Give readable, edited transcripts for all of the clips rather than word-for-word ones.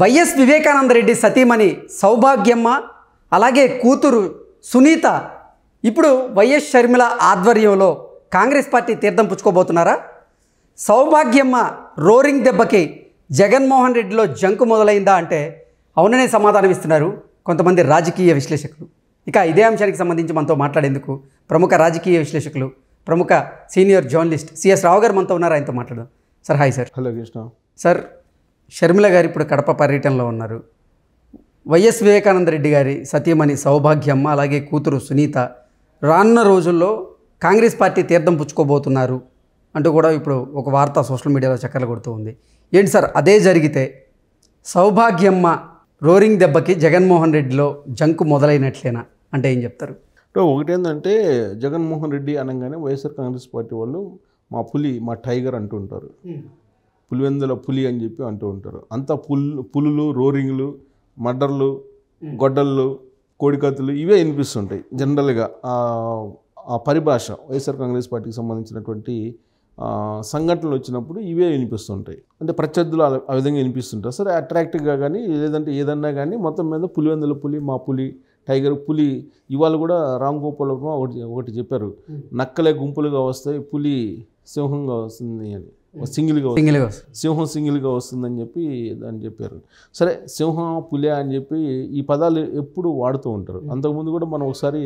YS Vivekananda Reddy సతీమణి సౌభాగ్యమ్మ అలాగే కూతురు సునీత ఇప్పుడు వైఎస్ షర్మిల ఆధ్వర్యంలో కాంగ్రెస్ పార్టీ తీర్థం పుచ్చుకోబోతున్నారా? సౌభాగ్యమ్మ రోరింగ్ దెబ్బకి జగన్మోహన్ రెడ్డిలో జంకు మొదలైందా అంటే అవుననే సమాధానం ఇస్తున్నారు కొంతమంది రాజకీయ విశ్లేషకులు. ఇక ఇదే అంశానికి సంబంధించి మనతో మాట్లాడేందుకు ప్రముఖ రాజకీయ విశ్లేషకులు, ప్రముఖ సీనియర్ జర్నలిస్ట్ సిఎస్ రావు గారు మనతో ఉన్నారు. ఆయనతో మాట్లాడదాం. Sir hi sir. Hello Krishna. Sir, Sharmila గారు ఇప్పుడు కడప పర్యటనలో ఉన్నారు. వైఎస్ వివేకానందరెడ్డి గారి సతీమణి సౌభాగ్యమ్మ అలాగే కూతురు సునీత రానున్న రోజుల్లో కాంగ్రెస్ పార్టీ తీర్థం పుచ్చుకోబోతున్నారు అంటూ కూడా ఇప్పుడు ఒక వార్త సోషల్ మీడియాలో చక్కర్లు కొడుతూ ఉంది. ఏంటి సార్, అదే జరిగితే సౌభాగ్యమ్మ రోరింగ్ దెబ్బకి జగన్మోహన్ రెడ్డిలో జంకు మొదలైనట్లేనా అంటే ఏం చెప్తారు? ఒకటేంటంటే జగన్మోహన్ రెడ్డి అనగానే వైఎస్ఆర్ కాంగ్రెస్ పార్టీ వాళ్ళు మా పులి, మా టైగర్ అంటూ ఉంటారు. పులివెందుల పులి అని చెప్పి అంటూ ఉంటారు. అంతా పులులు, రోరింగ్లు, మడ్డర్లు, గొడ్డళ్ళు, కోడికత్తులు ఇవే వినిపిస్తుంటాయి జనరల్గా. ఆ పరిభాష వైఎస్ఆర్ కాంగ్రెస్ పార్టీకి సంబంధించినటువంటి సంఘటనలు వచ్చినప్పుడు ఇవే వినిపిస్తుంటాయి. అంటే ప్రత్యర్థులు ఆ విధంగా వినిపిస్తుంటారు. సరే, అట్రాక్టివ్గా కానీ లేదంటే ఏదన్నా కానీ మొత్తం మీద పులివెందుల పులి, మా పులి, టైగర్, పులి. ఇవాళ కూడా రామ్ గోపాల్ వర్మ ఒకటి చెప్పారు, నక్కలే గుంపులుగా వస్తాయి, పులి సింహంగా వస్తుంది అని, సింగిల్గా సింహం సింగిల్గా వస్తుందని చెప్పి దాన్ని చెప్పారు. సరే, సింహం, పులి అని చెప్పి ఈ పదాలు ఎప్పుడు వాడుతూ ఉంటారు. అంతకుముందు కూడా మనం ఒకసారి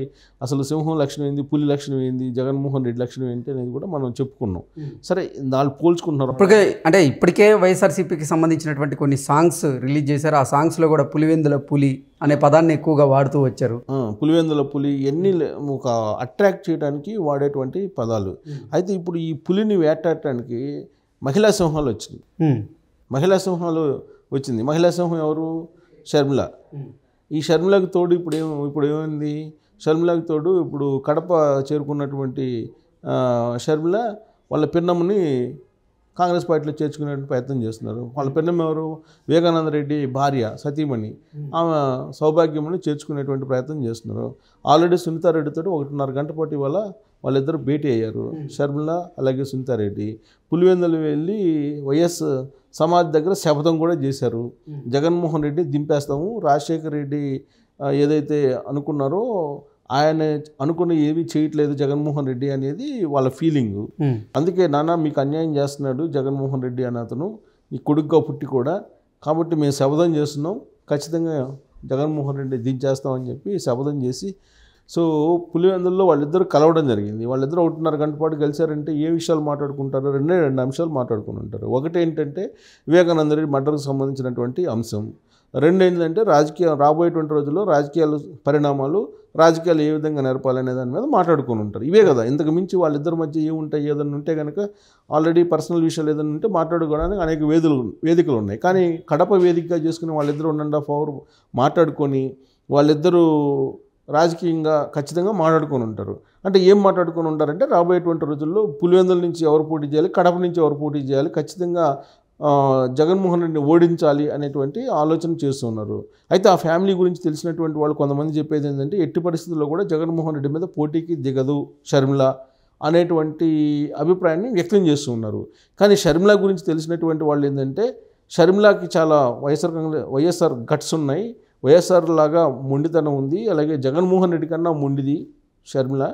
అసలు సింహం లక్షణం ఏంది, పులి లక్షణం ఏంది, జగన్మోహన్ రెడ్డి లక్షణం ఏంటి అనేది కూడా మనం చెప్పుకున్నాం. సరే, వాళ్ళు పోల్చుకుంటున్నారు. ఇప్పటికే వైఎస్ఆర్సీపీకి సంబంధించినటువంటి కొన్ని సాంగ్స్ రిలీజ్ చేశారు. ఆ సాంగ్స్లో కూడా పులివెందుల పులి అనే పదాన్ని ఎక్కువగా వాడుతూ వచ్చారు. పులివెందుల పులి ఎన్ని ఒక అట్రాక్ట్ చేయడానికి వాడేటువంటి పదాలు. అయితే ఇప్పుడు ఈ పులిని వేటాడటానికి మహిళా సింహాలు వచ్చింది. మహిళా సింహాలు వచ్చింది. మహిళా సింహం ఎవరు? షర్మిల. ఈ షర్మిలకు తోడు ఇప్పుడు ఏమైంది? షర్మిలకు తోడు ఇప్పుడు కడప చేరుకున్నటువంటి షర్మిల వాళ్ళ పిన్నమ్మని కాంగ్రెస్ పార్టీలో చేర్చుకునే ప్రయత్నం చేస్తున్నారు. వాళ్ళ పిన్నమ్మ ఎవరు? వివేకానందరెడ్డి భార్య సతీమణి, ఆమె సౌభాగ్యమని చేర్చుకునేటువంటి ప్రయత్నం చేస్తున్నారు. ఆల్రెడీ సునీతారెడ్డితో 1.5 గంట పాటు ఇవాళ వాళ్ళిద్దరు భేటీ అయ్యారు, షర్మిల అలాగే సునీతారెడ్డి. పులివెందులు వెళ్ళి వైఎస్ సమాధి దగ్గర శపథం కూడా చేశారు. జగన్మోహన్ రెడ్డి దింపేస్తాము, రాజశేఖర రెడ్డి ఏదైతే అనుకున్నారో ఆయన అనుకున్న ఏవి చేయట్లేదు జగన్మోహన్ రెడ్డి అనేది వాళ్ళ ఫీలింగు. అందుకే నాన్న మీకు అన్యాయం చేస్తున్నాడు జగన్మోహన్ రెడ్డి అని అతను, ఈ కొడుకుగా పుట్టి కూడా, కాబట్టి మేము శపథం చేస్తున్నాం, ఖచ్చితంగా జగన్మోహన్ రెడ్డి దించేస్తామని చెప్పి శపథం చేసి, సో పులివెందుల్లో వాళ్ళిద్దరు కలవడం జరిగింది. వాళ్ళిద్దరు 1.5 గంట పాటు కలిశారంటే ఏ విషయాలు మాట్లాడుకుంటారో? 2 అంశాలు మాట్లాడుకుని ఉంటారు. ఒకటి ఏంటంటే వివేకానంద రెడ్డి మర్డర్కి సంబంధించినటువంటి అంశం. 2 ఏంటంటే రాబోయేటువంటి రోజుల్లో రాజకీయాలు పరిణామాలు, రాజకీయాలు ఏ విధంగా నేర్పాలనే దాని మీద మాట్లాడుకుని ఉంటారు. ఇవే కదా, ఇంతకు మించి వాళ్ళిద్దరి మధ్య ఏముంటాయి? ఏదైనా ఉంటే కనుక ఆల్రెడీ పర్సనల్ విషయాలు ఏదైనా ఉంటే మాట్లాడుకోవడానికి అనేక వేదికలు ఉన్నాయి. కానీ కడప వేదికగా చేసుకుని వాళ్ళిద్దరు 1.5 అవర్ మాట్లాడుకొని వాళ్ళిద్దరూ రాజకీయంగా ఖచ్చితంగా మాట్లాడుకొని ఉంటారు. అంటే ఏం మాట్లాడుకొని ఉంటారంటే రాబోయేటువంటి రోజుల్లో పులివెందుల నుంచి ఎవరు పోటీ చేయాలి, కడప నుంచి ఎవరు పోటీ చేయాలి, ఖచ్చితంగా జగన్మోహన్ రెడ్డిని ఓడించాలి అనేటువంటి ఆలోచన చేస్తున్నారు. అయితే ఆ ఫ్యామిలీ గురించి తెలిసినటువంటి వాళ్ళు కొంతమంది చెప్పేది ఏంటంటే ఎట్టి పరిస్థితుల్లో కూడా జగన్మోహన్ రెడ్డి మీద పోటీకి దిగదు షర్మిల అనేటువంటి అభిప్రాయాన్ని వ్యక్తం చేస్తూ ఉన్నారు. కానీ షర్మిల గురించి తెలిసినటువంటి వాళ్ళు ఏంటంటే షర్మిలకి చాలా వైఎస్ఆర్ గట్స్ ఉన్నాయి, వైఎస్ఆర్ లాగా మొండితనం ఉంది, అలాగే జగన్మోహన్ రెడ్డి కన్నా మొండిది షర్మిల.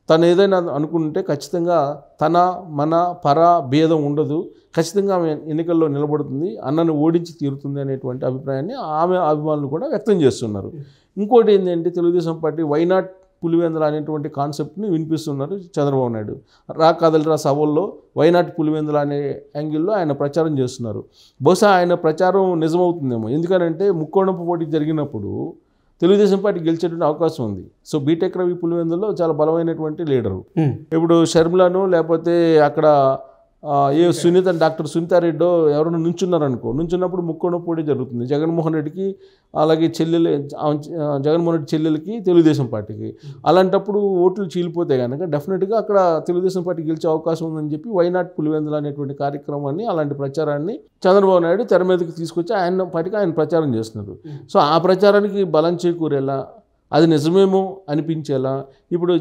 తను ఏదైనా అనుకుంటే ఖచ్చితంగా తన మన పర భేదం ఉండదు, ఖచ్చితంగా ఆమె ఎన్నికల్లో నిలబడుతుంది, అన్నను ఓడించి తీరుతుంది అనేటువంటి అభిప్రాయాన్ని ఆమె అభిమానులు కూడా వ్యక్తం చేస్తున్నారు. ఇంకోటి ఏంటంటే తెలుగుదేశం పార్టీ వైనాట్ పులివెందుల అనేటువంటి కాన్సెప్ట్ని వినిపిస్తున్నారు చంద్రబాబు నాయుడు. కదలిరా సభల్లో వైనాట్ పులివెందుల అనే యాంగిల్లో ఆయన ప్రచారం చేస్తున్నారు. బహుశా ఆయన ప్రచారం నిజమవుతుందేమో, ఎందుకంటే ముక్కోణపు పోటీ జరిగినప్పుడు తెలుగుదేశం పార్టీ గెలిచేటువంటి అవకాశం ఉంది. సో బీటెక్ రవి పులివెందుల్లో చాలా బలమైనటువంటి లీడరు. ఇప్పుడు షర్మిలను లేకపోతే అక్కడ సునీత, డాక్టర్ సునీతారెడ్డో ఎవరైనా నుంచున్నప్పుడు ముక్కోణ పోటీ జరుగుతుంది జగన్మోహన్ రెడ్డికి, అలాగే జగన్మోహన్ రెడ్డి చెల్లెలకి, తెలుగుదేశం పార్టీకి. అలాంటప్పుడు ఓట్లు చీలిపోతే కనుక డెఫినెట్గా అక్కడ తెలుగుదేశం పార్టీ గెలిచే అవకాశం ఉందని చెప్పి వైనాట్ పులివెందుల అనేటువంటి కార్యక్రమాన్ని, అలాంటి ప్రచారాన్ని చంద్రబాబు నాయుడు తెర మీదకి తీసుకొచ్చి ఆయన ప్రచారం చేస్తున్నారు. సో ఆ ప్రచారానికి బలం చేకూరేలా, అది నిజమేమో అనిపించేలా ఇప్పుడు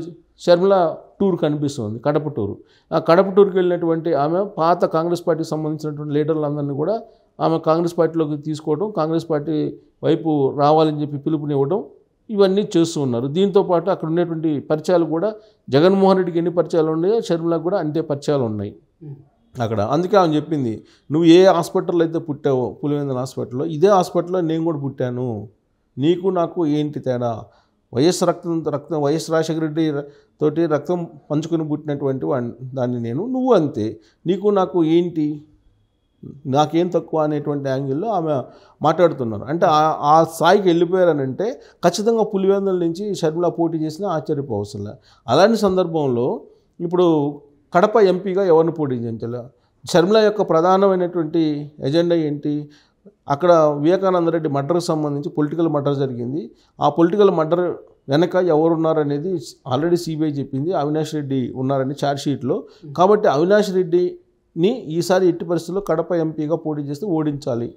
షర్మిల టూర్ కనిపిస్తుంది, కడప టూరు. ఆ కడప టూర్కి వెళ్ళినటువంటి ఆమె పాత కాంగ్రెస్ పార్టీకి సంబంధించినటువంటి లీడర్లందరినీ కూడా ఆమె కాంగ్రెస్ పార్టీలోకి తీసుకోవడం, కాంగ్రెస్ పార్టీ వైపు రావాలని చెప్పి పిలుపునివ్వడం, ఇవన్నీ చేస్తూ ఉన్నారు. దీంతోపాటు అక్కడ ఉండేటువంటి పరిచయాలు కూడా జగన్మోహన్ రెడ్డికి ఎన్ని పరిచయాలు ఉన్నాయో షర్మిలకు కూడా అంతే పరిచయాలు ఉన్నాయి అక్కడ. అందుకే ఆమె చెప్పింది, నువ్వు ఏ హాస్పిటల్లో అయితే పుట్టావో పులివెందుల హాస్పిటల్లో, ఇదే హాస్పిటల్లో నేను కూడా పుట్టాను, నీకు నాకు ఏంటి తేడా? వైఎస్ రాజశేఖర రెడ్డి తోటి రక్తం పంచుకొని పుట్టినటువంటి దాన్ని నేను, నువ్వు అంతే, నీకు నాకు ఏంటి, నాకేం తక్కువ అనేటువంటి యాంగిల్లో ఆమె మాట్లాడుతున్నారు. అంటే ఆ స్థాయికి వెళ్ళిపోయారనంటే ఖచ్చితంగా పులివెందుల నుంచి షర్మిల పోటీ చేసినా ఆశ్చర్యపోవసలే. అలాంటి సందర్భంలో ఇప్పుడు కడప ఎంపీగా ఎవరిని పోటీ చేయించాలి? షర్మిల యొక్క ప్రధానమైనటువంటి ఎజెండా ఏంటి? అక్కడ వివేకానంద రెడ్డి మర్డర్కి సంబంధించి పొలిటికల్ మర్డర్ జరిగింది. ఆ పొలిటికల్ మర్డర్ వెనక ఎవరున్నారనేది ఆల్రెడీ సిబిఐ చెప్పింది, అవినాష్ రెడ్డి ఉన్నారని ఛార్జ్షీట్లో. కాబట్టి అవినాష్ రెడ్డిని ఈసారి ఎట్టి పరిస్థితుల్లో కడప ఎంపీగా పోటీ చేస్తే ఓడించాలి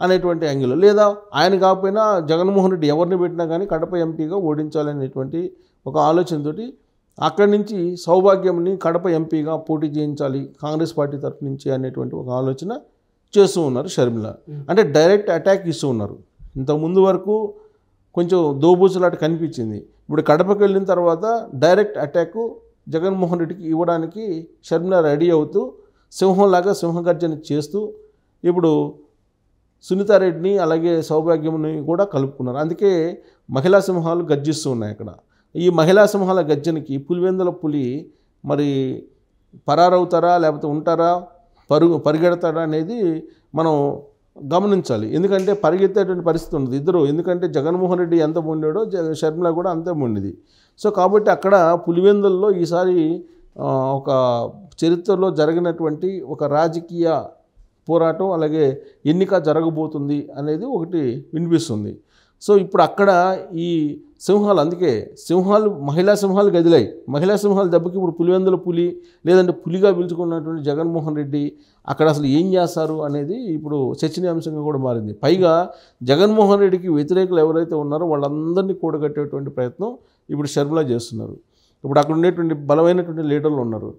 అనేటువంటి యాంగిల్లో, లేదా ఆయన కాకపోయినా జగన్మోహన్ రెడ్డి ఎవరిని పెట్టినా కానీ కడప ఎంపీగా ఓడించాలి అనేటువంటి ఒక ఆలోచనతోటి అక్కడి నుంచి సౌభాగ్యంని కడప ఎంపీగా పోటీ చేయించాలి కాంగ్రెస్ పార్టీ తరఫు నుంచి అనేటువంటి ఒక ఆలోచన చేస్తూ ఉన్నారు షర్మిల. అంటే డైరెక్ట్ అటాక్ ఇస్తూ ఉన్నారు. ఇంతకుముందు వరకు కొంచెం దోబూచులాట కనిపించింది, ఇప్పుడు కడపకి వెళ్ళిన తర్వాత డైరెక్ట్ అటాక్ జగన్మోహన్ రెడ్డికి ఇవ్వడానికి షర్మిల రెడీ అవుతూ సింహంలాగా సింహగర్జన చేస్తూ ఇప్పుడు సునీతారెడ్డిని అలాగే సౌభాగ్యంని కూడా కలుపుకున్నారు. అందుకే మహిళా సింహాలు గర్జిస్తూ ఉన్నాయి అక్కడ. ఈ మహిళా సింహాల గర్జనకి పులివెందుల పులి మరి పరారవుతారా లేకపోతే ఉంటారా, పరిగెడతాడా అనేది మనం గమనించాలి. ఎందుకంటే పరిగెత్తేటువంటి పరిస్థితి ఉండదు ఇద్దరు, ఎందుకంటే జగన్మోహన్ రెడ్డి ఎంత మొండాడో షర్మిల కూడా అంతే మొండిది. సో కాబట్టి అక్కడ పులివెందుల్లో ఈసారి ఒక చరిత్రలో జరిగినటువంటి ఒక రాజకీయ పోరాటం అలాగే ఎన్నిక జరగబోతుంది అనేది ఒకటి వినిపిస్తుంది. సో ఇప్పుడు అక్కడ ఈ సింహాలు, అందుకే మహిళా సింహాలు గదిలాయి. మహిళా సింహాల దెబ్బకి ఇప్పుడు పులివెందుల పులి లేదంటే పులిగా పిలుచుకున్నటువంటి జగన్మోహన్ రెడ్డి అక్కడ అసలు ఏం చేస్తారు అనేది ఇప్పుడు చర్చనీయాంశంగా కూడా మారింది. పైగా జగన్మోహన్ రెడ్డికి వ్యతిరేకులు ఎవరైతే ఉన్నారో వాళ్ళందరినీ కూడగట్టేటువంటి ప్రయత్నం ఇప్పుడు షర్మిల చేస్తున్నారు. ఇప్పుడు అక్కడ ఉండేటువంటి బలమైనటువంటి లీడర్లు ఉన్నారు.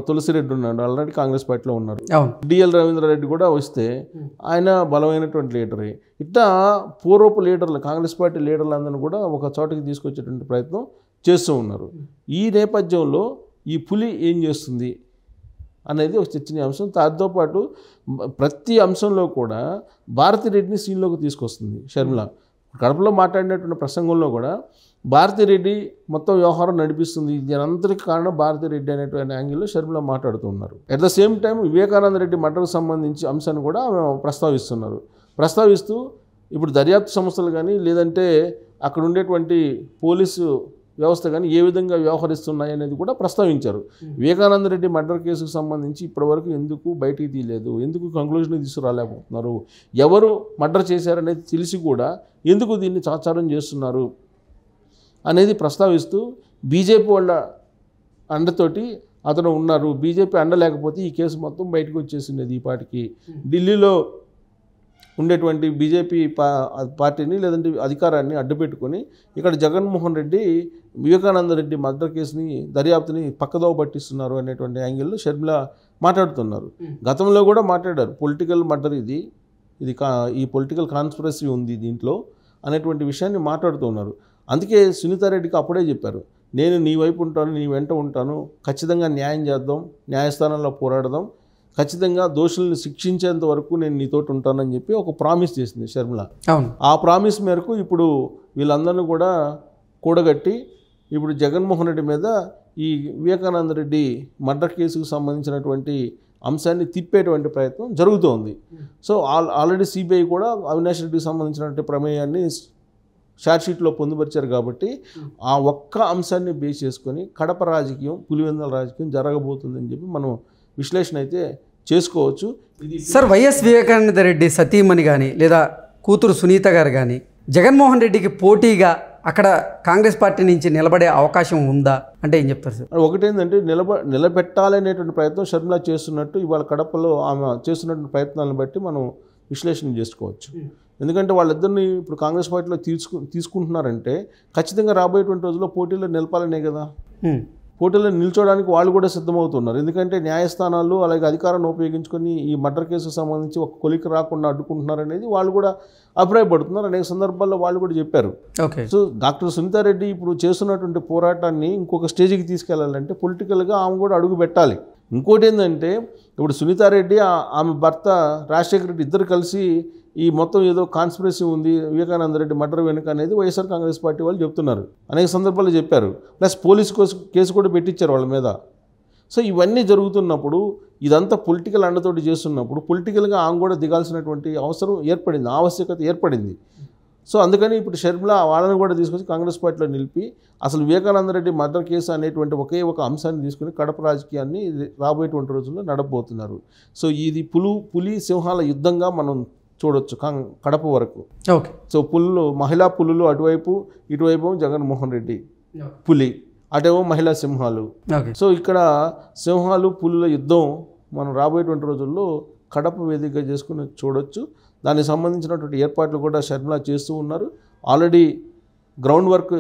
తులసిరెడ్డి ఉన్నాడు, ఆల్రెడీ కాంగ్రెస్ పార్టీలో ఉన్నారు. డిఎల్ రవీంద్రారెడ్డి కూడా వస్తే ఆయన బలమైనటువంటి లీడరే. ఇట్లా పూర్వపు లీడర్లు కాంగ్రెస్ పార్టీ లీడర్లందరినీ కూడా ఒక చోటకి తీసుకొచ్చేటువంటి ప్రయత్నం చేస్తూ ఉన్నారు. ఈ నేపథ్యంలో ఈ పులి ఏం చేస్తుంది అనేది ఒక చర్చనీయాంశం. దాంతోపాటు ప్రతి అంశంలో కూడా భారతిరెడ్డిని సీన్లోకి తీసుకొస్తుంది షర్మిల. కడపలో మాట్లాడినటువంటి ప్రసంగంలో కూడా భారతిరెడ్డి మొత్తం వ్యవహారం నడిపిస్తుంది, దీనంతటికి కారణం భారతిరెడ్డి అనేటువంటి యాంగిల్లో షర్మిల మాట్లాడుతున్నారు. At the same time Vivekananda Reddy మర్డర్కు సంబంధించి అంశాన్ని కూడా ఆమె ప్రస్తావిస్తూ ఇప్పుడు దర్యాప్తు సంస్థలు కానీ లేదంటే అక్కడ ఉండేటువంటి పోలీసు వ్యవస్థ కానీ ఏ విధంగా వ్యవహరిస్తున్నాయి అనేది కూడా ప్రస్తావించారు. వివేకానంద రెడ్డి మర్డర్ కేసుకు సంబంధించి ఇప్పటివరకు ఎందుకు బయటికి తీయలేదు, ఎందుకు కంక్లూజన్కి తీసుకురాలేకపోతున్నారు, ఎవరు మర్డర్ చేశారనేది తెలిసి కూడా ఎందుకు దీన్ని చాచారం చేస్తున్నారు అనేది ప్రస్తావిస్తూ బీజేపీ వాళ్ళ అండతోటి అతను ఉన్నారు, బీజేపీ అండ లేకపోతే ఈ కేసు మొత్తం బయటకు వచ్చేసింది. ఈ పాటికి ఢిల్లీలో ఉండేటువంటి బీజేపీ పార్టీని లేదంటే అధికారాన్ని అడ్డుపెట్టుకొని ఇక్కడ జగన్మోహన్ రెడ్డి వివేకానంద రెడ్డి మర్డర్ కేసుని దర్యాప్తుని పక్కదోవ పట్టిస్తున్నారు అనేటువంటి యాంగిల్లో షర్మిల మాట్లాడుతున్నారు. గతంలో కూడా మాట్లాడారు, పొలిటికల్ మర్డర్ ఇది ఈ పొలిటికల్ కాన్స్పిరసీ ఉంది దీంట్లో అనేటువంటి విషయాన్ని మాట్లాడుతున్నారు. అందుకే సునీతారెడ్డికి అప్పుడే చెప్పారు, నేను నీ వైపు ఉంటాను, నీ వెంట ఉంటాను, ఖచ్చితంగా న్యాయం చేద్దాం, న్యాయస్థానంలో పోరాడదాం, ఖచ్చితంగా దోషుల్ని శిక్షించేంత వరకు నేను నీతోటి ఉంటానని చెప్పి ఒక ప్రామిస్ చేసింది షర్మిల. ఆ ప్రామిస్ మేరకు ఇప్పుడు వీళ్ళందరినీ కూడా కూడగట్టి ఇప్పుడు జగన్మోహన్ రెడ్డి మీద ఈ వివేకానంద రెడ్డి మర్డర్ కేసుకు సంబంధించినటువంటి అంశాన్ని తిప్పేటువంటి ప్రయత్నం జరుగుతోంది. సో ఆల్రెడీ సిబిఐ కూడా అవినాష్ రెడ్డికి సంబంధించినటువంటి ప్రమేయాన్ని ఛార్జ్షీట్లో పొందుపరిచారు. కాబట్టి ఆ ఒక్క అంశాన్ని బేస్ చేసుకొని కడప రాజకీయం, పులివెందుల రాజకీయం జరగబోతుందని చెప్పి మనం విశ్లేషణ అయితే చేసుకోవచ్చు. సార్, వైఎస్ వివేకానంద రెడ్డి సతీమణి కానీ లేదా కూతురు సునీత గారు కానీ జగన్మోహన్ రెడ్డికి పోటీగా అక్కడ కాంగ్రెస్ పార్టీ నుంచి నిలబడే అవకాశం ఉందా అంటే ఏం చెప్తారు సార్? ఒకటేంటంటే నిలబెట్టాలనేటువంటి ప్రయత్నం షర్మిల చేస్తున్నట్టు ఇవాళ కడపలో ఆమె చేస్తున్నటువంటి ప్రయత్నాలను బట్టి మనం విశ్లేషణ చేసుకోవచ్చు. ఎందుకంటే వాళ్ళిద్దరిని ఇప్పుడు కాంగ్రెస్ పార్టీలో తీసుకుంటున్నారంటే ఖచ్చితంగా రాబోయేటువంటి రోజుల్లో పోటీలో నిలపాలనే కదా. పోటీలో నిల్చోడానికి వాళ్ళు కూడా సిద్ధమవుతున్నారు. ఎందుకంటే న్యాయస్థానాలు అలాగే అధికారాన్ని ఉపయోగించుకొని ఈ మర్డర్ కేసుకు సంబంధించి ఒక కొలికి రాకుండా అడ్డుకుంటున్నారు అనేది వాళ్ళు కూడా అభిప్రాయపడుతున్నారు. అనేక సందర్భాల్లో వాళ్ళు కూడా చెప్పారు. ఓకే. సో డాక్టర్ సునీతారెడ్డి ఇప్పుడు చేస్తున్నటువంటి పోరాటాన్ని ఇంకొక స్టేజ్కి తీసుకెళ్లాలంటే పొలిటికల్గా ఆమె కూడా అడుగు పెట్టాలి. ఇంకోటి ఏంటంటే ఇప్పుడు సునీతారెడ్డి ఆమె భర్త రాజశేఖర రెడ్డి ఇద్దరు కలిసి ఈ మొత్తం ఏదో కాన్స్పిరసీ ఉంది వివేకానంద రెడ్డి మర్డర్ వెనుక అనేది వైఎస్ఆర్ కాంగ్రెస్ పార్టీ వాళ్ళు చెప్తున్నారు. అనేక సందర్భాల్లో చెప్పారు. ప్లస్ పోలీసు కేసు కూడా పెట్టించారు వాళ్ళ మీద. సో ఇవన్నీ జరుగుతున్నప్పుడు ఇదంతా పొలిటికల్ అండతోటి చేస్తున్నప్పుడు పొలిటికల్గా ఆమె కూడా దిగాల్సినటువంటి అవసరం ఏర్పడింది, ఆవశ్యకత ఏర్పడింది. సో అందుకని ఇప్పుడు షర్మిల వాళ్ళని కూడా తీసుకొచ్చి కాంగ్రెస్ పార్టీలో నిలిపి అసలు వివేకానంద రెడ్డి మర్డర్ కేసు అనేటువంటి ఒకే ఒక అంశాన్ని తీసుకుని కడప రాజకీయాన్ని రాబోయేటువంటి రోజుల్లో నడపబోతున్నారు. సో ఇది పులి సింహాల యుద్ధంగా మనం చూడొచ్చు కడప వరకు. ఓకే. సో మహిళా పులులు అటువైపు, ఇటువైపు జగన్మోహన్ రెడ్డి పులి, అటేమో మహిళా సింహాలు. సో ఇక్కడ సింహాలు పులుల యుద్ధం మనం రాబోయేటువంటి రోజుల్లో కడప వేదికగా చేసుకుని చూడొచ్చు. దానికి సంబంధించినటువంటి ఏర్పాట్లు కూడా షర్మిల చేస్తూ ఉన్నారు. ఆల్రెడీ గ్రౌండ్ వర్క్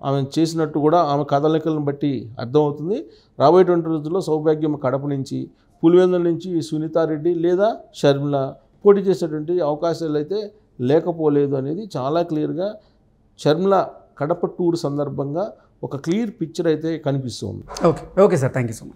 ఆమె చేసినట్టు కూడా ఆమె కదలికలను బట్టి అర్థమవుతుంది. రాబోయేటువంటి రోజుల్లో సౌభాగ్యం కడప నుంచి, పులివెందుల నుంచి సునీతారెడ్డి లేదా షర్మిల పోటీ చేసేటువంటి అవకాశాలు అయితే లేకపోలేదు అనేది చాలా క్లియర్గా షర్మిల కడప టూర్ సందర్భంగా ఒక క్లియర్ పిక్చర్ అయితే కనిపిస్తుంది. Okay. Okay sir, thank you so much.